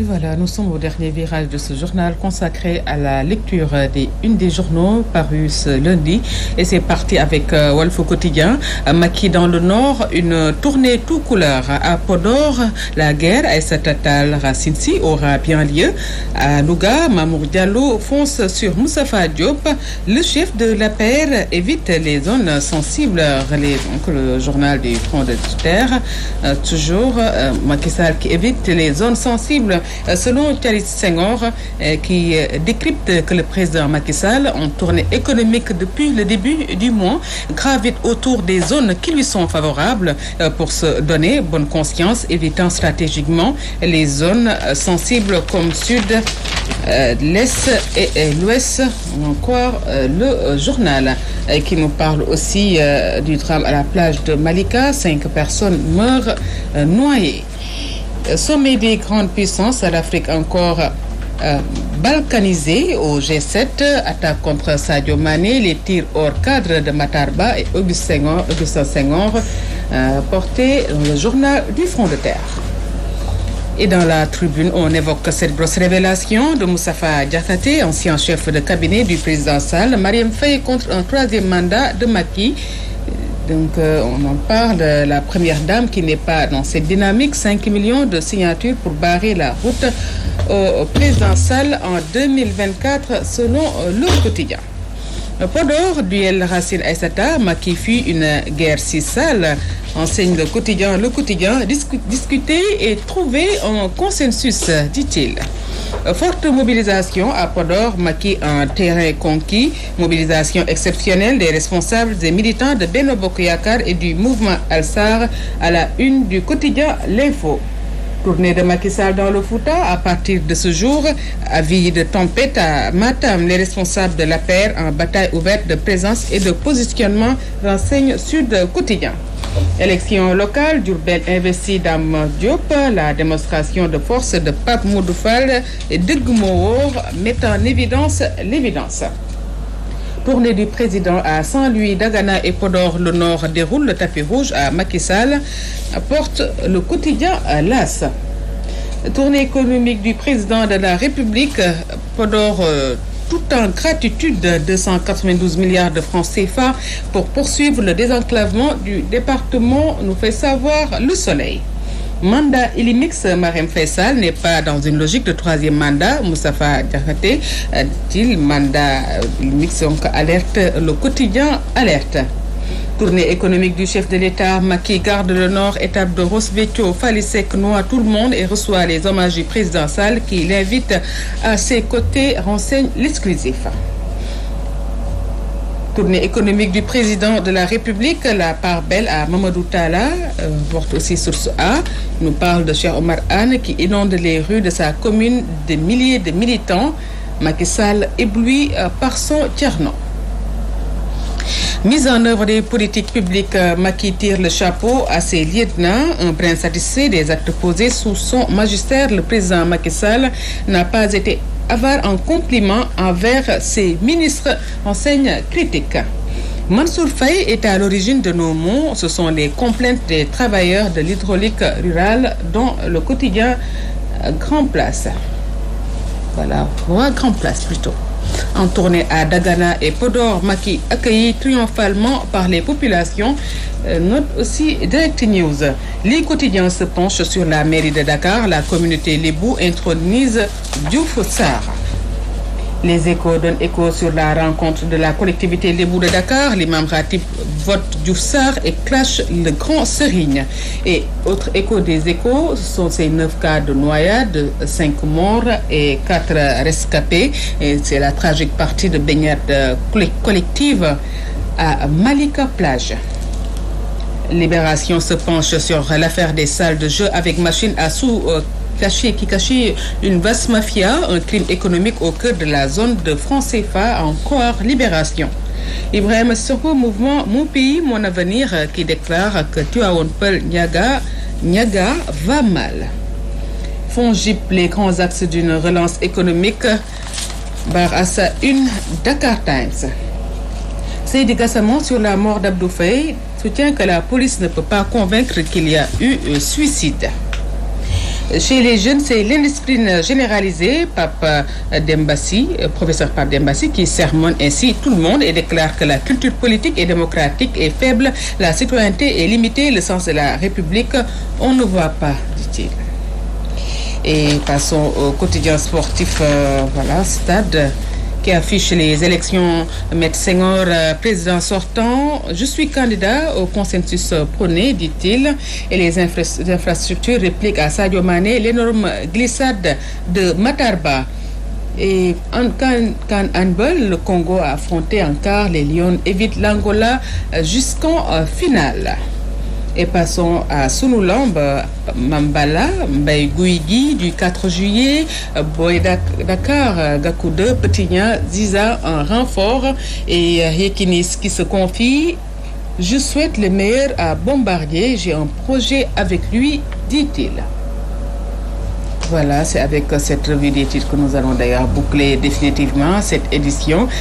Voilà, nous sommes au dernier virage de ce journal consacré à la lecture une des journaux parus ce lundi. Et c'est parti avec Walf Quotidien. Macky dans le Nord, une tournée tout couleur. À Podor, la guerre à Aïssata Tall Racine Sy aura bien lieu. À Louga, Mamour Diallo fonce sur Moustapha Diop. Le chef de l'APR évite les zones sensibles. Donc le journal du Front de Terre. Toujours Macky Sall qui évite les zones sensibles. Selon Thierry Senghor, qui décrypte que le président Macky Sall, en tournée économique depuis le début du mois, gravite autour des zones qui lui sont favorables pour se donner bonne conscience, évitant stratégiquement les zones sensibles comme Sud, l'Est et l'Ouest, ou encore le journal qui nous parle aussi du drame à la plage de Malika. 5 personnes meurent noyées. Sommet des grandes puissances, l'Afrique encore balkanisée au G7, attaque contre Sadio Mané, les tirs hors cadre de Matarba et Augustin Senghor, portés dans le journal du Front de Terre. Et dans la tribune, on évoque cette grosse révélation de Moustapha Diakhaté, ancien chef de cabinet du président Sall. Marième Faye contre un 3e mandat de Macky. Donc, on en parle, la première dame qui n'est pas dans cette dynamique, 5 millions de signatures pour barrer la route au président Sall en 2024, selon le quotidien. Podor, duel Racine Aïssata, Macky fuit une guerre si sale, enseigne le quotidien, discuter et trouver un consensus, dit-il. Forte mobilisation à Podor, Macky en terrain conquis, mobilisation exceptionnelle des responsables et militants de Benno Bokk Yakaar et du mouvement Al-Sar à la une du quotidien L'Info. Tournée de Macky Sall dans le Fouta à partir de ce jour, avis de tempête à Matam, les responsables de l'APR en bataille ouverte de présence et de positionnement, renseigne Sud Quotidien. Élection locale, Diourbel investit Dame Diop, la démonstration de force de Pape Modou Fall et Degmoor met en évidence l'évidence. Tournée du président à Saint-Louis, Dagana et Podor, le Nord déroule le tapis rouge à Macky Sall, apporte le quotidien L'As. Tournée économique du président de la République, Podor tout en gratitude, 292 milliards de francs CFA pour poursuivre le désenclavement du département, nous fait savoir Le Soleil. Mandat Ilimix, Marième Faye Sall n'est pas dans une logique de 3e mandat. Moustapha Diakhaté dit mandat Ilimix, donc alerte, le quotidien alerte. Tournée économique du chef de l'État, Macky garde le Nord, étape de Ross Béthio, Falissek noie tout le monde et reçoit les hommages du président Sall qui l'invite à ses côtés, renseigne l'exclusif. Tournée économique du président de la République, la part belle à Mamadou Talla, porte aussi source A, nous parle de Cheikh Omar Anne qui inonde les rues de sa commune de milliers de militants. Macky Sall ébloui par son Thierno. Mise en œuvre des politiques publiques, Macky tire le chapeau à ses lieutenants. Un brin satisfait des actes posés sous son magistère, le président Macky Sall n'a pas été avare en compliments envers ses ministres, enseigne critique. Mansour Faye est à l'origine de nos maux. Ce sont les complaintes des travailleurs de l'hydraulique rurale dont le quotidien Grand Place. Voilà, Grand Place plutôt. En tournée à Dagana et Podor, Macky accueilli triomphalement par les populations. Note aussi Direct News. Les quotidiens se penchent sur la mairie de Dakar. La communauté Lébou intronise Diouf Sarr. Les Échos donnent écho sur la rencontre de la collectivité Lébou de Dakar. L'imam Ratib vote Diouf Sarr et clash le Grand Serigne. Et autre écho des Échos, ce sont ces 9 cas de noyade, 5 morts et 4 rescapés. Et c'est la tragique partie de baignade collective à Malika Plage. Libération se penche sur l'affaire des salles de jeu avec machine à sous qui cachait une vaste mafia, un crime économique au cœur de la zone de francs CFA. Encore Libération. Ibrahim Soko, mouvement Mon Pays, Mon Avenir, qui déclare que Tivaouane Peulh Niaga va mal. FONGIP, les grands axes d'une relance économique, barre à sa une Dakar Times. Seydi Gassama sur la mort d'Abdou Faye soutient que la police ne peut pas convaincre qu'il y a eu suicide. Chez les jeunes, c'est l'indiscipline généralisée. Professeur Pape Dembassi, qui sermonne ainsi tout le monde et déclare que la culture politique et démocratique est faible, la citoyenneté est limitée, le sens de la République, on ne voit pas, dit-il. Et passons au quotidien sportif, Stade, qui affiche les élections. Maître Senghor, président sortant, je suis candidat au consensus prôné, dit-il. Et les infrastructures répliquent à Sadio Mané l'énorme glissade de Matarba. Et en handball, le Congo a affronté en quart, les Lions évitent l'Angola jusqu'en finale. Et passons à Sunulamb, Mambala, Mbaye Gouigui du 4 juillet, Boy Dakar, Gakou 2, Petignan, Ziza en renfort et Yekinis qui se confie. Je souhaite le meilleur à Bombardier, j'ai un projet avec lui, dit-il. Voilà, c'est avec cette revue des titres que nous allons d'ailleurs boucler définitivement cette édition.